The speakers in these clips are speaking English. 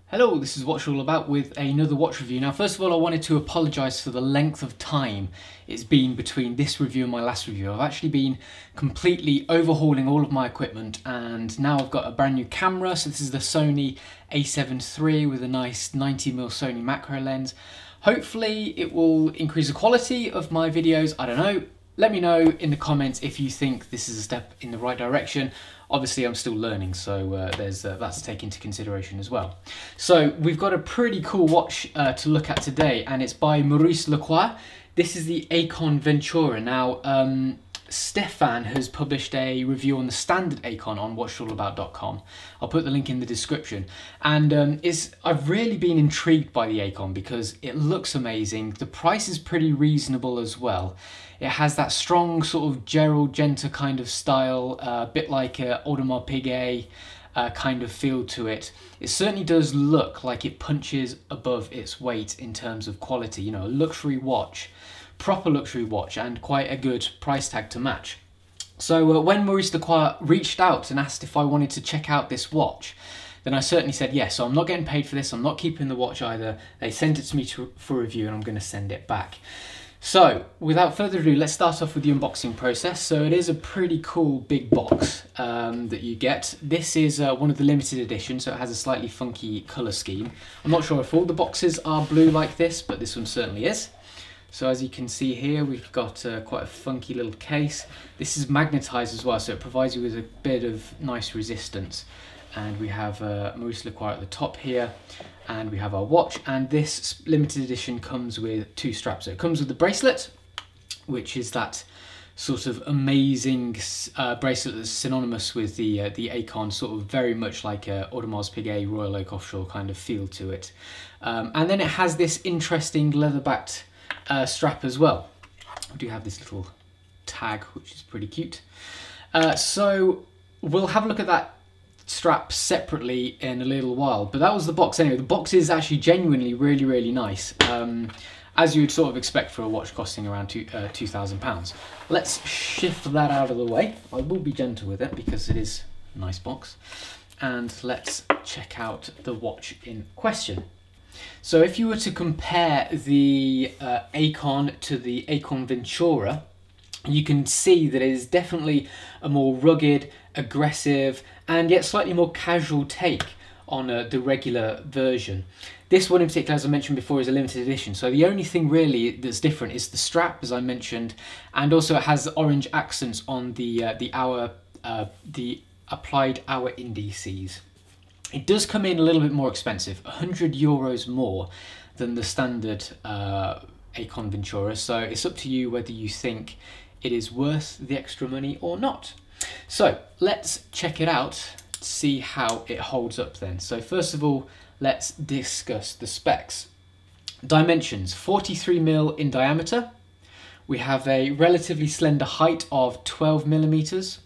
Hello, this is What You're All About with another watch review. Now, first of all, I wanted to apologise for the length of time it's been between this review and my last review. I've actually been completely overhauling all of my equipment, and now I've got a brand new camera. So this is the Sony a7 III with a nice 90mm Sony macro lens. Hopefully it will increase the quality of my videos. I don't know. Let me know in the comments if you think this is a step in the right direction. Obviously, I'm still learning, so that's to take into consideration as well. So we've got a pretty cool watch to look at today, and it's by Maurice Lacroix. This is the Aikon Venturer. Now, Stefan has published a review on the standard Aikon on watchyourallabout.com. I'll put the link in the description. And I've really been intrigued by the Aikon because it looks amazing. The price is pretty reasonable as well. It has that strong sort of Gerald Genta kind of style, a bit like Audemars Piguet kind of feel to it. It certainly does look like it punches above its weight in terms of quality. You know, a luxury watch, proper luxury watch, and quite a good price tag to match. So when Maurice Lacroix reached out and asked if I wanted to check out this watch, then I certainly said yes. So I'm not getting paid for this, I'm not keeping the watch either. They sent it to me for review, and I'm going to send it back. So without further ado, let's start off with the unboxing process. So it is a pretty cool big box that you get. This is one of the limited editions, so it has a slightly funky colour scheme. I'm not sure if all the boxes are blue like this, but this one certainly is. So as you can see here, we've got quite a funky little case. This is magnetised as well, so it provides you with a bit of nice resistance. And we have Maurice Lacroix at the top here, and we have our watch, and this limited edition comes with two straps. So it comes with the bracelet, which is that sort of amazing bracelet that's synonymous with the Aikon, sort of very much like a Audemars Piguet Royal Oak Offshore kind of feel to it. And then it has this interesting leather-backed strap as well. We do have this little tag, which is pretty cute. So we'll have a look at that strap separately in a little while, but that was the box anyway. The box is actually genuinely really nice, as you would sort of expect for a watch costing around £2,000. Let's shift that out of the way. I will be gentle with it because it is a nice box, and let's check out the watch in question. So if you were to compare the Aikon to the Aikon Venturer, you can see that it is definitely a more rugged, aggressive, and yet slightly more casual take on the regular version. This one in particular, as I mentioned before, is a limited edition, so the only thing really that's different is the strap, as I mentioned, and also it has orange accents on the applied hour indices. It does come in a little bit more expensive, €100 more than the standard Aikon Venturer, so it's up to you whether you think it is worth the extra money or not. So let's check it out, see how it holds up then. So first of all, let's discuss the specs. Dimensions: 43mm in diameter. We have a relatively slender height of 12mm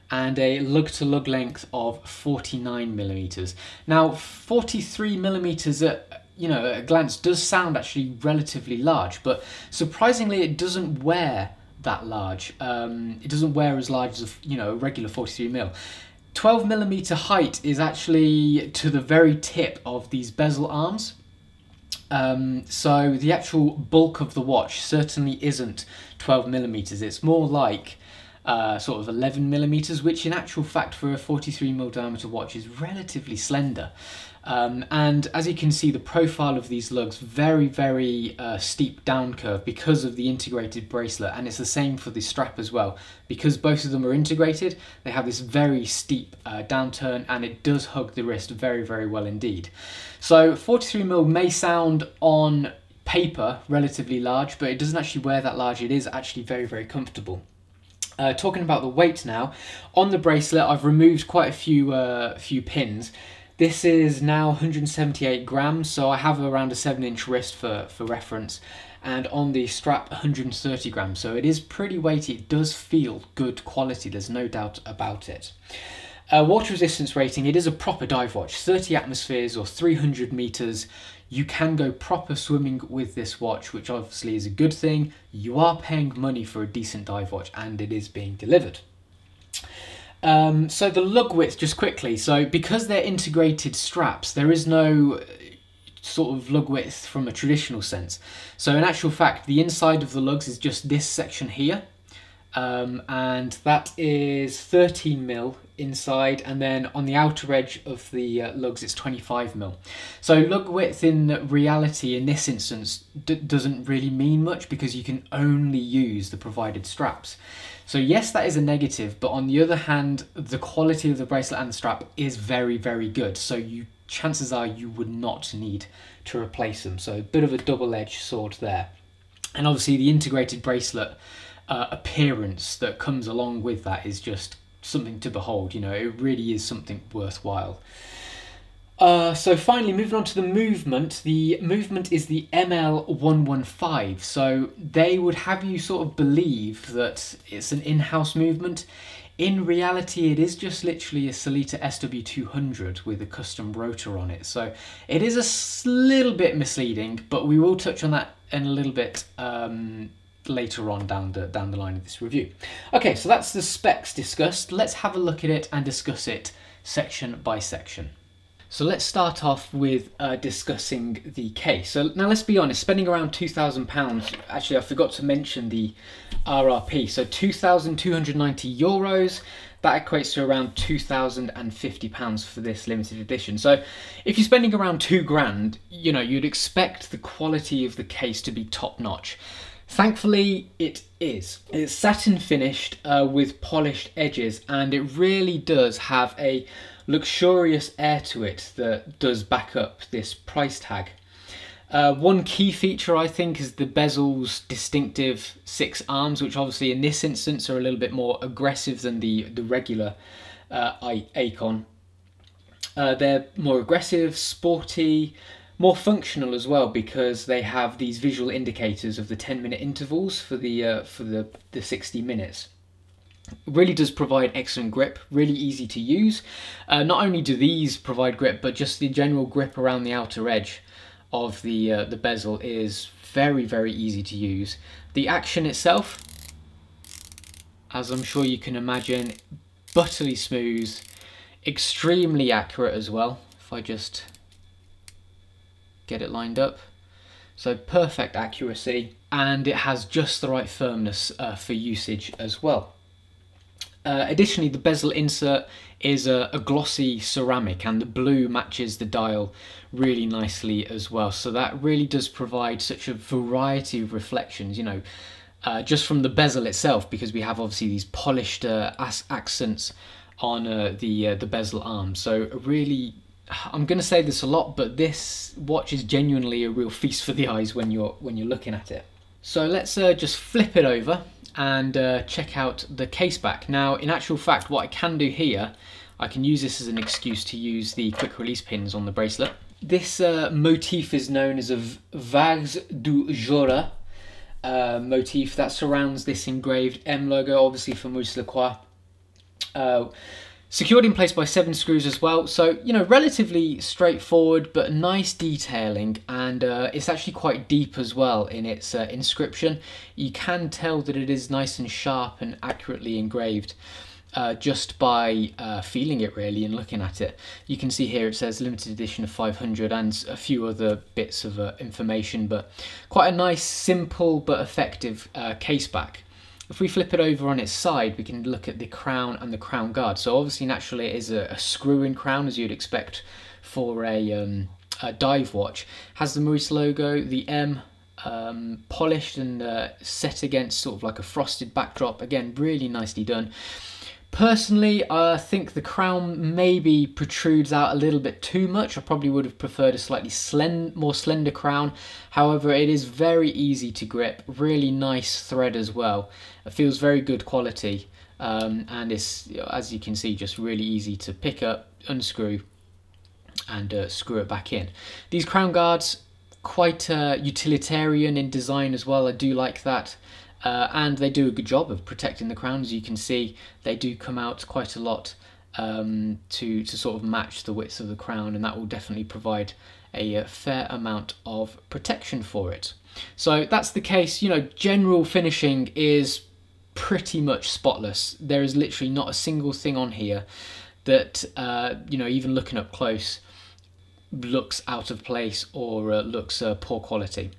and a lug to lug length of 49mm. Now 43mm at a glance does sound actually relatively large, but surprisingly it doesn't wear that large. It doesn't wear as large as a regular 43mm. 12mm height is actually to the very tip of these bezel arms. So the actual bulk of the watch certainly isn't 12mm. It's more like sort of 11mm, which in actual fact for a 43mm diameter watch is relatively slender. And as you can see, the profile of these lugs, very steep down curve because of the integrated bracelet, and it's the same for the strap as well. Because both of them are integrated, they have this very steep downturn, and it does hug the wrist very well indeed. So 43mm may sound on paper relatively large, but it doesn't actually wear that large. It is actually very comfortable. Talking about the weight now, on the bracelet I've removed quite a few pins. This is now 178 grams, so I have around a 7-inch wrist for reference, and on the strap 130 grams, so it is pretty weighty. It does feel good quality, there's no doubt about it. Water resistance rating, it is a proper dive watch, 30 atmospheres or 300 meters. You can go proper swimming with this watch, which obviously is a good thing. You are paying money for a decent dive watch, and it is being delivered. So the lug width, just quickly, so because they're integrated straps, there is no sort of lug width from a traditional sense. So in actual fact, the inside of the lugs is just this section here, and that is 13mm inside, and then on the outer edge of the lugs it's 25mm. So lug width in reality in this instance doesn't really mean much because you can only use the provided straps. So yes, that is a negative, but on the other hand, the quality of the bracelet and the strap is very, very good. So chances are you would not need to replace them. So a bit of a double-edged sword there. And obviously the integrated bracelet appearance that comes along with that is just something to behold. You know, it really is something worthwhile. So finally, moving on to the movement. The movement is the ML115. So they would have you sort of believe that it's an in-house movement. In reality, it is just literally a Sellita SW200 with a custom rotor on it. So it is a little bit misleading, but we will touch on that in a little bit later on down the line of this review. Okay, so that's the specs discussed. Let's have a look at it and discuss it section by section. So let's start off with discussing the case. So now let's be honest, spending around £2,000, actually I forgot to mention the RRP, so €2,290, that equates to around £2,050 for this limited edition. So if you're spending around £2,000, you know, you'd expect the quality of the case to be top notch. Thankfully, it is. It's satin finished with polished edges, and it really does have a luxurious air to it that does back up this price tag. One key feature I think is the bezel's distinctive 6 arms, which obviously in this instance are a little bit more aggressive than the regular Aikon. They're more aggressive, sporty, more functional as well, because they have these visual indicators of the 10-minute intervals for the 60 minutes. It really does provide excellent grip, really easy to use. Not only do these provide grip, but just the general grip around the outer edge of the bezel is very, very easy to use. The action itself, as I'm sure you can imagine, butterly smooth, extremely accurate as well. If I just get it lined up. So perfect accuracy, and it has just the right firmness for usage as well. Additionally, the bezel insert is a glossy ceramic, and the blue matches the dial really nicely as well. So that really does provide such a variety of reflections, you know, just from the bezel itself, because we have obviously these polished accents on the bezel arms. So really, I'm going to say this a lot, but this watch is genuinely a real feast for the eyes when you're looking at it. So let's just flip it over and check out the case back. Now, in actual fact, what I can do here, I can use this as an excuse to use the quick release pins on the bracelet. This motif is known as a Vagues du Jura motif that surrounds this engraved M logo, obviously for Maurice Lacroix. Secured in place by 7 screws as well, so you know, relatively straightforward but nice detailing, and it's actually quite deep as well in its inscription. You can tell that it is nice and sharp and accurately engraved just by feeling it really and looking at it. You can see here it says limited edition of 500 and a few other bits of information, but quite a nice, simple but effective case back. If we flip it over on its side, we can look at the crown and the crown guard. So obviously, naturally, it is a screw-in crown, as you'd expect for a dive watch. Has the Maurice logo, the M, polished and set against sort of like a frosted backdrop. Again, really nicely done. Personally, I think the crown maybe protrudes out a little bit too much. I probably would have preferred a slightly more slender crown. However, it is very easy to grip, really nice thread as well. It feels very good quality, and it's, as you can see, just really easy to pick up, unscrew, and screw it back in. These crown guards, quite utilitarian in design as well. I do like that. And they do a good job of protecting the crown. As you can see, they do come out quite a lot to sort of match the width of the crown, and that will definitely provide a fair amount of protection for it. So that's the case. You know, general finishing is pretty much spotless. There is literally not a single thing on here that, you know, even looking up close, looks out of place or looks poor quality.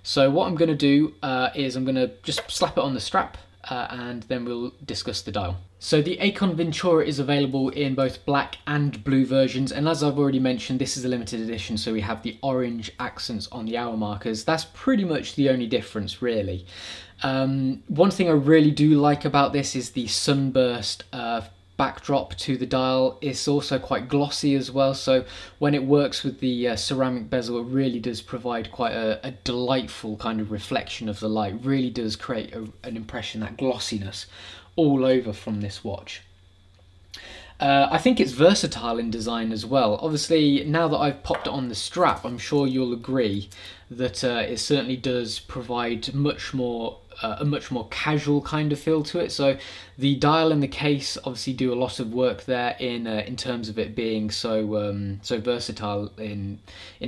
So what I'm going to do is I'm going to just slap it on the strap and then we'll discuss the dial. So the Aikon Venturer is available in both black and blue versions, and as I've already mentioned, this is a limited edition, so we have the orange accents on the hour markers. That's pretty much the only difference, really. One thing I really do like about this is the sunburst backdrop to the dial. It's also quite glossy as well, so when it works with the ceramic bezel, it really does provide quite a delightful kind of reflection of the light. Really does create an impression, that glossiness all over from this watch. I think it's versatile in design as well. Obviously, now that I've popped it on the strap, I'm sure you'll agree that it certainly does provide much more a much more casual kind of feel to it. So the dial and the case obviously do a lot of work there in terms of it being so so versatile in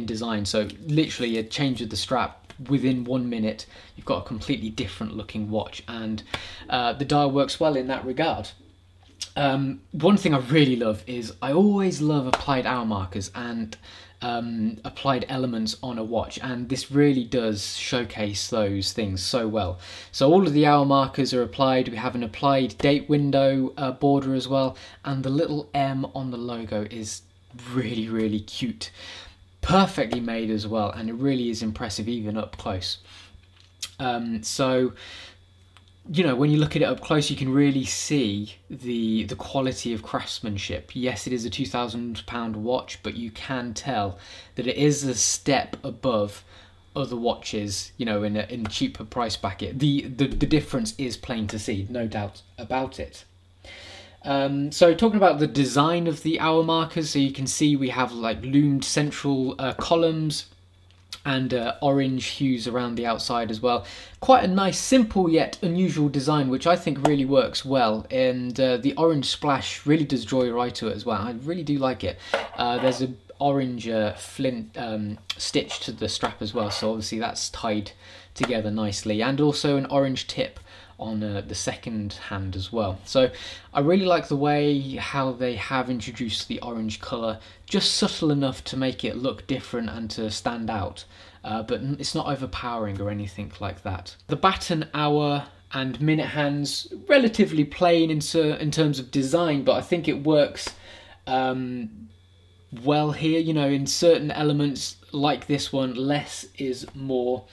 design. So literally a change of the strap, within 1 minute you've got a completely different looking watch, and the dial works well in that regard. One thing I really love is I always love applied hour markers and applied elements on a watch, and this really does showcase those things so well. So all of the hour markers are applied. We have an applied date window border as well, and the little M on the logo is really cute. Perfectly made as well, and it really is impressive even up close. So you know, when you look at it up close, you can really see the quality of craftsmanship. Yes, it is a £2,000 watch, but you can tell that it is a step above other watches, you know, in a cheaper price bracket. The difference is plain to see, no doubt about it. So talking about the design of the hour markers, so you can see we have like loomed central columns and orange hues around the outside as well. Quite a nice, simple yet unusual design, which I think really works well, and the orange splash really does draw your eye to it as well. I really do like it. There's an orange flint stitch to the strap as well, so obviously that's tied together nicely, and also an orange tip on the second hand as well. So I really like the way how they have introduced the orange colour, just subtle enough to make it look different and to stand out, but it's not overpowering or anything like that. The baton, hour and minute hands, relatively plain in terms of design, but I think it works well here. You know, in certain elements like this one, less is more.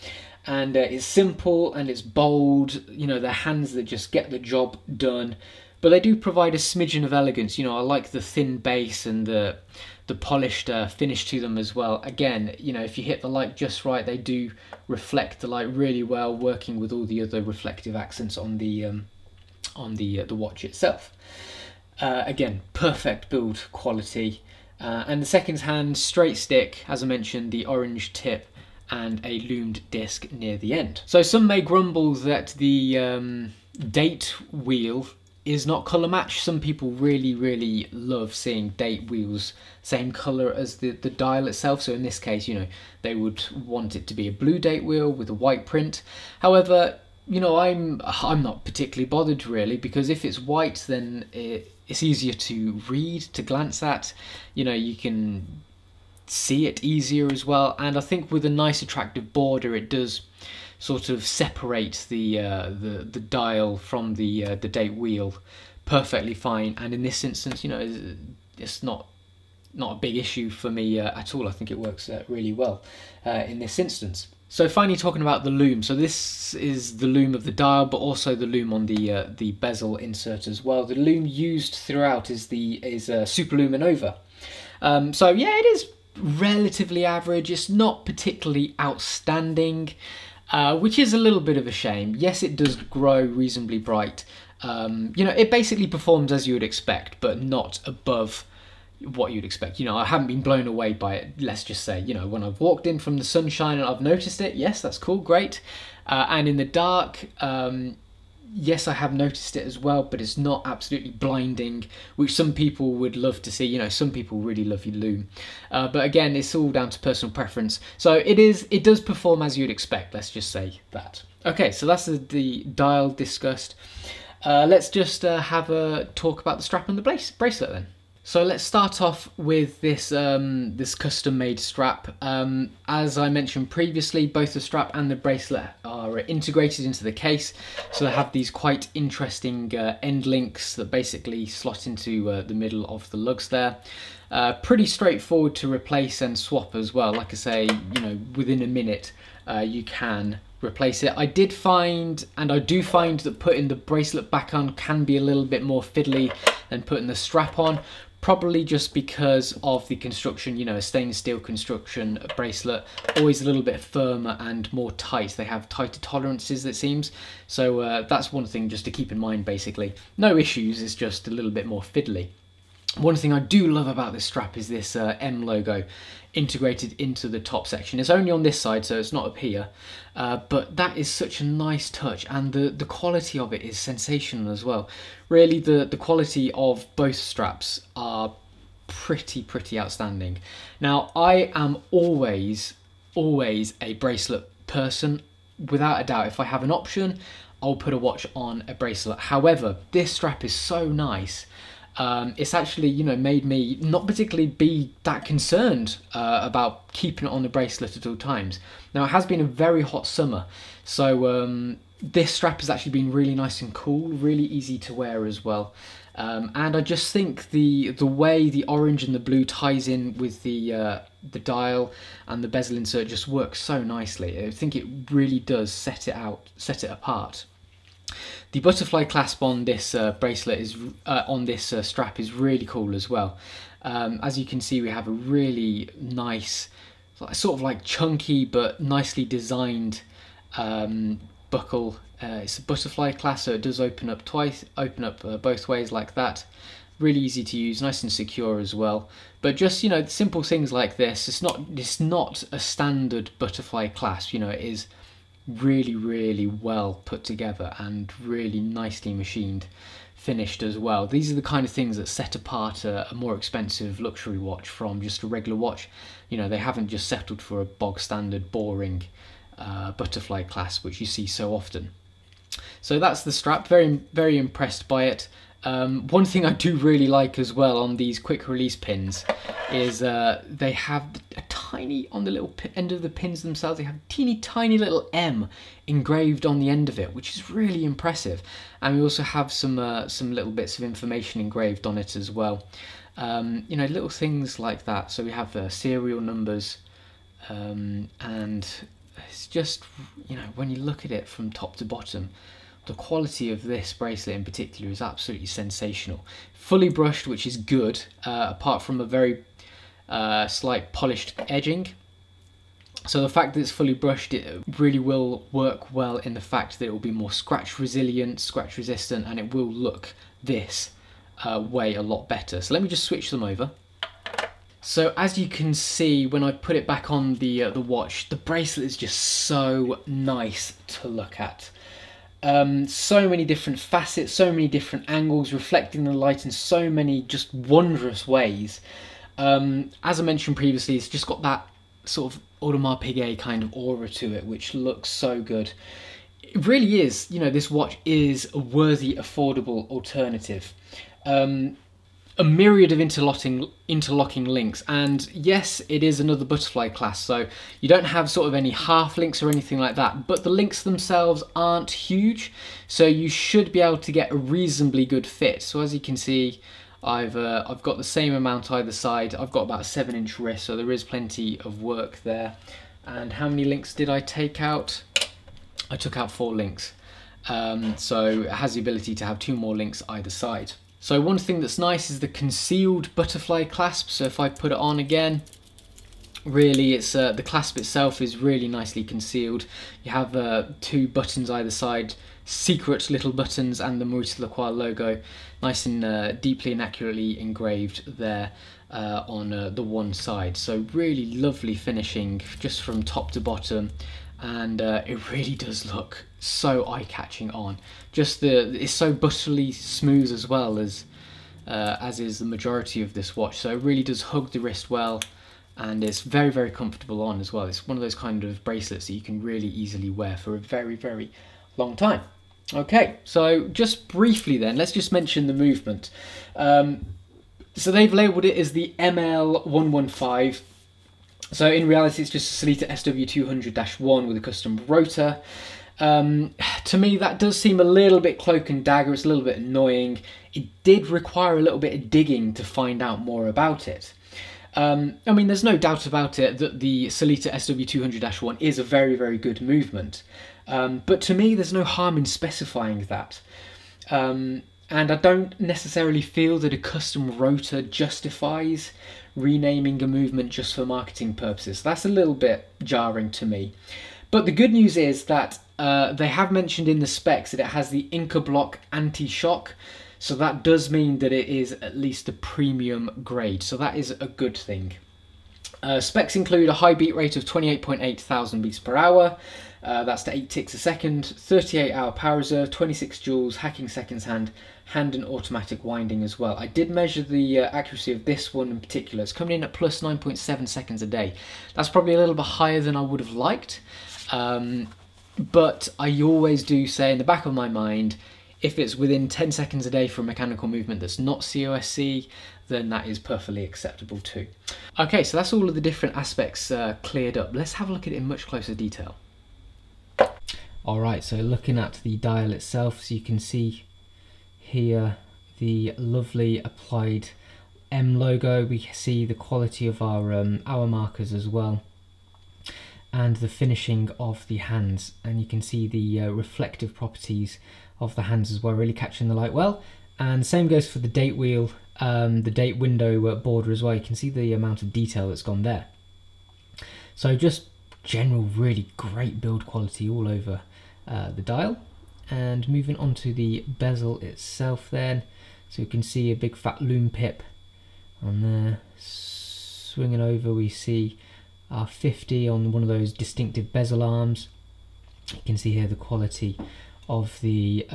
And it's simple and it's bold, you know, they're hands that just get the job done. But they do provide a smidgen of elegance. You know, I like the thin base and the polished finish to them as well. Again, you know, if you hit the light just right, they do reflect the light really well, working with all the other reflective accents on the watch itself. Again, perfect build quality. And the second hand straight stick, as I mentioned, the orange tip and a loomed disc near the end. So some may grumble that the date wheel is not colour matched. Some people really love seeing date wheels same colour as the dial itself. So in this case, you know, they would want it to be a blue date wheel with a white print. However, you know, I'm not particularly bothered really, because if it's white, then it's easier to read, to glance at. You know, you can see it easier as well, and I think with a nice attractive border, it does sort of separate the dial from the date wheel perfectly fine. And in this instance, you know, it's not a big issue for me at all. I think it works really well in this instance. So finally, talking about the loom. So this is the loom of the dial, but also the loom on the bezel insert as well. The loom used throughout is Super Luminova. So yeah, it is relatively average. It's not particularly outstanding, which is a little bit of a shame. Yes, it does grow reasonably bright. You know, it basically performs as you would expect, but not above what you'd expect. You know, I haven't been blown away by it, let's just say. You know, when I've walked in from the sunshine and I've noticed it, yes, that's cool, great. And in the dark, yes, I have noticed it as well, but it's not absolutely blinding, which some people would love to see. You know, some people really love your loom. But again, it's all down to personal preference. So it does perform as you'd expect, let's just say that. Okay, so that's the dial discussed. Let's just have a talk about the strap and the bracelet then. So let's start off with this this custom-made strap. As I mentioned previously, both the strap and the bracelet are integrated into the case, so they have these quite interesting end links that basically slot into the middle of the lugs there. Pretty straightforward to replace and swap as well. Like I say, you know, within a minute you can replace it. I did find, and I do find, that putting the bracelet back on can be a little bit more fiddly than putting the strap on. Probably just because of the construction, you know, a stainless steel construction bracelet, always a little bit firmer and more tight. They have tighter tolerances, it seems. So that's one thing just to keep in mind, basically. No issues, it's just a little bit more fiddly. One thing I do love about this strap is this M logo integrated into the top section. It's only on this side, so it's not up here, but that is such a nice touch, and the quality of it is sensational as well. Really, the quality of both straps are pretty outstanding. Now, I am always a bracelet person, without a doubt. If I have an option, I'll put a watch on a bracelet. However, this strap is so nice. It's actually, you know, made me not particularly be that concerned about keeping it on the bracelet at all times. Now, it has been a very hot summer, so this strap has actually been really nice and cool, really easy to wear as well. And I just think the way the orange and the blue ties in with the dial and the bezel insert just works so nicely. I think it really does set it apart. The butterfly clasp on this bracelet is on this strap is really cool as well. As you can see, we have a really nice, sort of like chunky but nicely designed buckle. It's a butterfly clasp, so it does open up both ways like that. Really easy to use, nice and secure as well. But just, you know, simple things like this. It's not a standard butterfly clasp. You know, it is really well put together and really nicely machined, finished as well. These are the kind of things that set apart a more expensive luxury watch from just a regular watch. You know, they haven't just settled for a bog standard boring butterfly clasp which you see so often. So that's the strap. Very impressed by it. One thing I do really like as well on these quick release pins is they have a tiny, on the little end of the pins themselves, they have a tiny little M engraved on the end of it, which is really impressive. And we also have some little bits of information engraved on it as well. You know, little things like that. So we have serial numbers, and it's just, you know, when you look at it from top to bottom, the quality of this bracelet in particular is absolutely sensational. Fully brushed, which is good, apart from a very slight polished edging. So the fact that it's fully brushed, it really will work well in the fact that it will be more scratch resilient, scratch resistant, and it will look this way a lot better. So let me just switch them over. So as you can see, when I put it back on the watch, the bracelet is just so nice to look at. So many different facets, so many different angles, reflecting the light in so many just wondrous ways. As I mentioned previously, it's just got that sort of Audemars Piguet kind of aura to it, which looks so good. It really is, you know, this watch is a worthy, affordable alternative. A myriad of interlocking links, and yes, it is another butterfly clasp, so you don't have sort of any half links or anything like that, but the links themselves aren't huge, so you should be able to get a reasonably good fit. So as you can see, I've got the same amount either side. I've got about a 7-inch wrist, so there is plenty of work there. And how many links did I take out? I took out 4 links, so it has the ability to have 2 more links either side. So one thing that's nice is the concealed butterfly clasp. So if I put it on again, really it's the clasp itself is really nicely concealed. You have 2 buttons either side, secret little buttons, and the Maurice Lacroix logo, nice and deeply and accurately engraved there on the one side. So really lovely finishing just from top to bottom, and it really does look so eye-catching on. Just it's so butterly smooth as well as is the majority of this watch, so it really does hug the wrist well, and it's very comfortable on as well. It's one of those kind of bracelets that you can really easily wear for a very long time. Okay, so just briefly then, let's just mention the movement. So they've labelled it as the ML115. So in reality, it's just a Sellita SW200-1 with a custom rotor. To me, that does seem a little bit cloak and dagger. It's a little bit annoying. It did require a little bit of digging to find out more about it. I mean, there's no doubt about it that the Sellita SW200-1 is a very, very good movement. But to me, there's no harm in specifying that. And I don't necessarily feel that a custom rotor justifies renaming a movement just for marketing purposes. That's a little bit jarring to me. But the good news is that they have mentioned in the specs that it has the Inca Block anti-shock. So that does mean that it is at least a premium grade. So that is a good thing. Specs include a high beat rate of 28.8 thousand beats per hour. That's to 8 ticks a second, 38-hour power reserve, 26 joules, hacking seconds hand and automatic winding as well. I did measure the accuracy of this one in particular. It's coming in at plus 9.7 seconds a day. That's probably a little bit higher than I would have liked. But I always do say in the back of my mind, if it's within 10 seconds a day for a mechanical movement that's not COSC, then that is perfectly acceptable too. Okay, so that's all of the different aspects cleared up. Let's have a look at it in much closer detail. Alright, so looking at the dial itself, so you can see here the lovely applied M logo. We see the quality of our hour markers as well, and the finishing of the hands, and you can see the reflective properties of the hands as well, really catching the light well. And same goes for the date wheel, the date window border as well. You can see the amount of detail that's gone there. So just general really great build quality all over the dial. And moving on to the bezel itself then, so you can see a big fat loom pip on there. Swinging over, we see our 50 on one of those distinctive bezel arms. You can see here the quality of the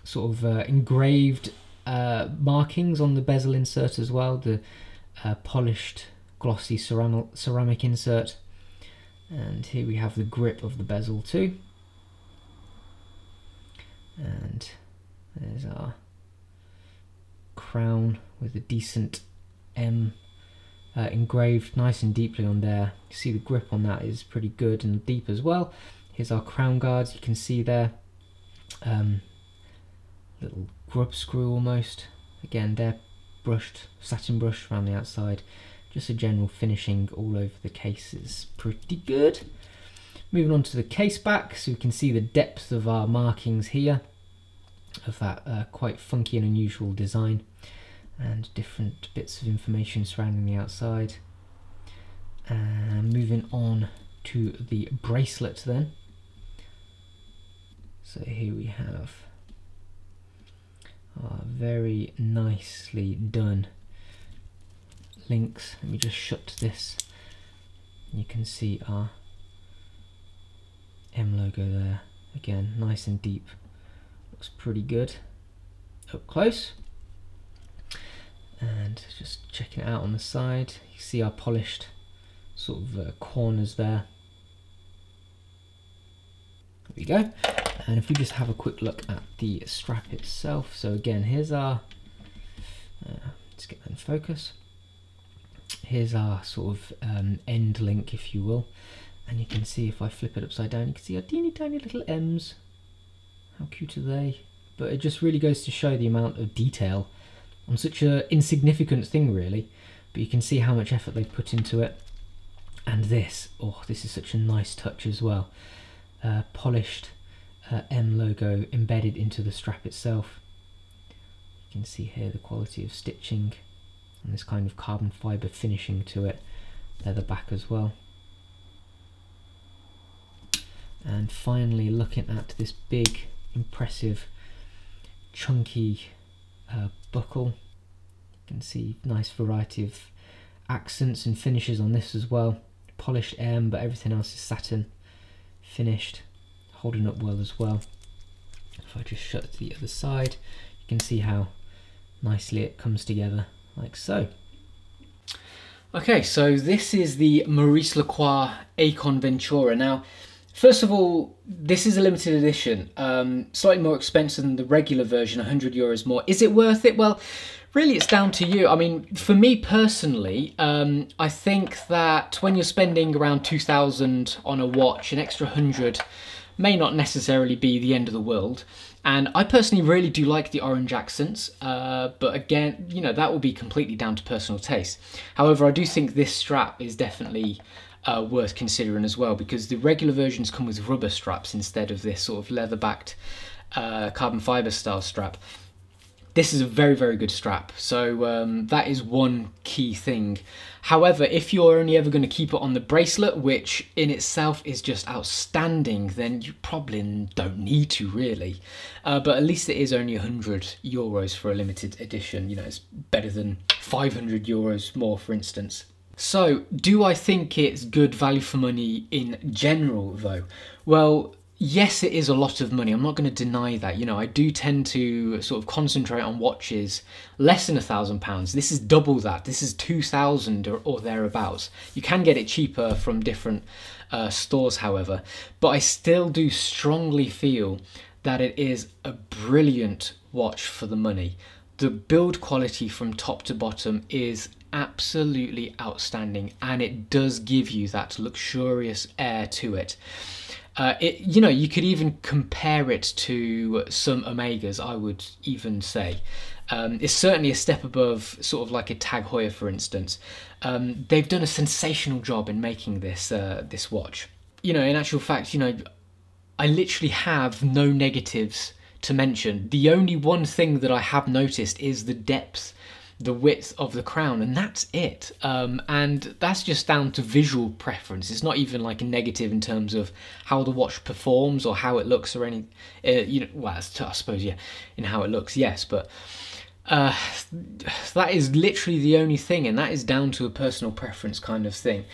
sort of engraved markings on the bezel insert as well, the polished glossy ceramic insert. And here we have the grip of the bezel too. And there's our crown with a decent M engraved nice and deeply on there. You see the grip on that is pretty good and deep as well. Here's our crown guards, you can see there. Little grub screw almost. Again, they're brushed, satin brush around the outside. Just a general finishing all over the case is pretty good. Moving on to the case back, so we can see the depth of our markings here, of that quite funky and unusual design, and different bits of information surrounding the outside. And moving on to the bracelet then. So here we have our very nicely done links. Let me just shut this. You can see our M logo there. Again, nice and deep. Looks pretty good up close. And just checking it out on the side, you see our polished sort of corners there. There we go. And if we just have a quick look at the strap itself, so again, here's our, let's get that in focus. Here's our sort of end link, if you will. And you can see if I flip it upside down, you can see our teeny tiny little M's. How cute are they? But it just really goes to show the amount of detail on such an insignificant thing really. But you can see how much effort they've put into it. And this, oh, this is such a nice touch as well. Polished M logo embedded into the strap itself. You can see here the quality of stitching and this kind of carbon fibre finishing to it. Leather back as well. And finally, looking at this big, impressive, chunky buckle. You can see nice variety of accents and finishes on this as well. Polished M, but everything else is satin finished, holding up well as well. If I just shut the other side, you can see how nicely it comes together, like so. Okay, so this is the Maurice Lacroix Aikon Venturer. Now, First of all, this is a limited edition, slightly more expensive than the regular version, €100 more. Is it worth it? Well, really it's down to you. I mean, for me personally, I think that when you're spending around 2,000 on a watch, an extra 100 may not necessarily be the end of the world. And I personally really do like the orange accents, but again, you know, that will be completely down to personal taste. However, I do think this strap is definitely worth considering as well, because the regular versions come with rubber straps instead of this sort of leather-backed carbon fibre style strap. This is a very, very good strap, so that is one key thing. However, if you're only ever going to keep it on the bracelet, which in itself is just outstanding, then you probably don't need to really. But at least it is only €100 for a limited edition. You know, it's better than €500 more, for instance. So, do I think it's good value for money in general, though? Well, yes, it is a lot of money. I'm not going to deny that. You know, I do tend to sort of concentrate on watches less than £1,000. This is double that. This is 2,000 or thereabouts. You can get it cheaper from different stores, however. But I still do strongly feel that it is a brilliant watch for the money. The build quality from top to bottom is absolutely outstanding, and it does give you that luxurious air to it. You know, you could even compare it to some Omegas, I would even say. It's certainly a step above sort of like a Tag Heuer, for instance. They've done a sensational job in making this this watch. You know, in actual fact, you know, I literally have no negatives to mention. The only one thing that I have noticed is the depth, the width of the crown, and that's it. And that's just down to visual preference. It's not even like a negative in terms of how the watch performs or how it looks or any, you know, well, I suppose, yeah, in how it looks, yes, but that is literally the only thing, and that is down to a personal preference kind of thing.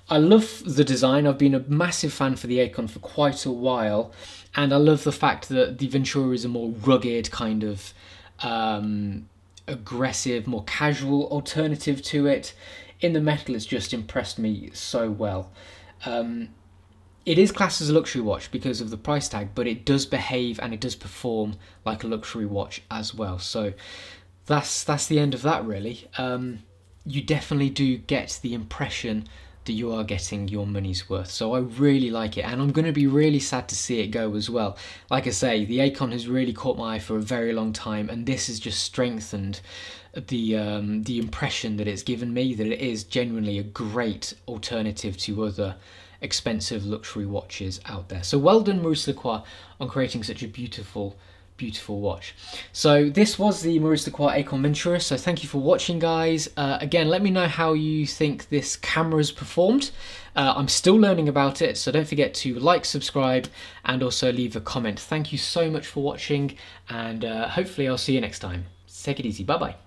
I love the design. I've been a massive fan for the Aikon for quite a while, and I love the fact that the Venturer is a more rugged kind of aggressive, more casual alternative to it. In the metal, it's just impressed me so well. It is classed as a luxury watch because of the price tag, but it does behave and it does perform like a luxury watch as well. So that's the end of that, really. You definitely do get the impression that you are getting your money's worth. So I really like it, and I'm going to be really sad to see it go as well. Like I say, the Aikon has really caught my eye for a very long time, and this has just strengthened the impression that it's given me, that it is genuinely a great alternative to other expensive luxury watches out there. So well done, Maurice Lacroix, on creating such a beautiful watch. So this was the Maurice Lacroix Aikon Venturer. So thank you for watching, guys. Again, let me know how you think this camera's performed. I'm still learning about it, so don't forget to like, subscribe, and also leave a comment. Thank you so much for watching, and hopefully I'll see you next time. Take it easy. Bye bye.